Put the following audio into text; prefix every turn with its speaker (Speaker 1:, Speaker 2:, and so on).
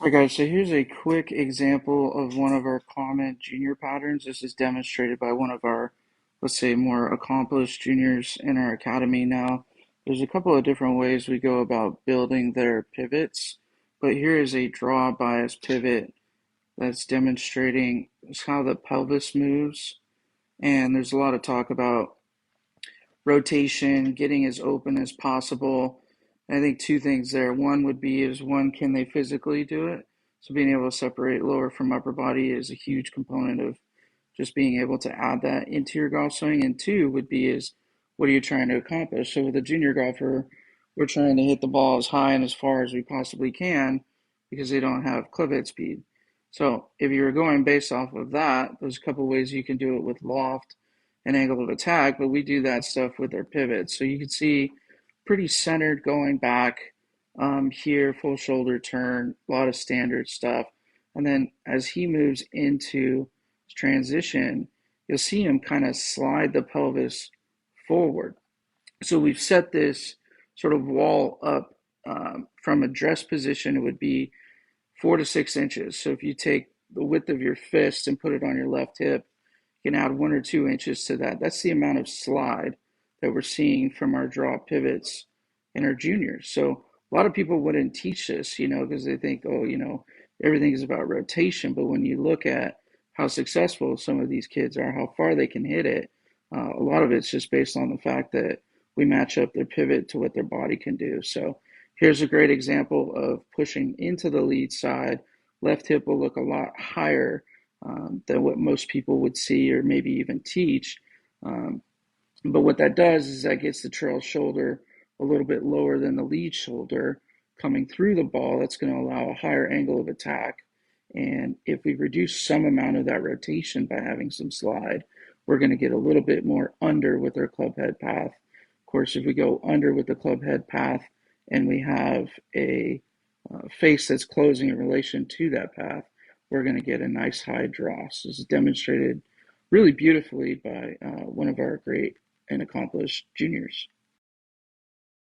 Speaker 1: Alright guys, so here's a quick example of one of our common junior patterns. This is demonstrated by one of our, let's say, more accomplished juniors in our academy now. There's a couple of different ways we go about building their pivots, but here is a draw bias pivot that's demonstrating how the pelvis moves. And there's a lot of talk about rotation, getting as open as possible. I think two things there. One would be is one, can they physically do it? So being able to separate lower from upper body is a huge component of just being able to add that into your golf swing. And two would be is what are you trying to accomplish? So with a junior golfer, we're trying to hit the ball as high and as far as we possibly can because they don't have club head speed. So if you're going based off of that, there's a couple ways you can do it with loft and angle of attack, but we do that stuff with our pivots. So you can see pretty centered going back here, full shoulder turn, a lot of standard stuff. And then as he moves into transition, you'll see him kind of slide the pelvis forward. So we've set this sort of wall up from a dress position. It would be 4 to 6 inches. So if you take the width of your fist and put it on your left hip, you can add 1 or 2 inches to that. That's the amount of slide that we're seeing from our draw pivots in our juniors. So a lot of people wouldn't teach this, because they think, oh, everything is about rotation. But when you look at how successful some of these kids are, how far they can hit it, a lot of it's just based on the fact that we match up their pivot to what their body can do. So here's a great example of pushing into the lead side. Left hip will look a lot higher than what most people would see or maybe even teach. Um, but what that does is that gets the trail shoulder a little bit lower than the lead shoulder coming through the ball. That's going to allow a higher angle of attack. And if we reduce some amount of that rotation by having some slide, we're going to get a little bit more under with our club head path. Of course, if we go under with the club head path and we have a face that's closing in relation to that path, we're going to get a nice high draw. So this is demonstrated really beautifully by one of our great and accomplished juniors.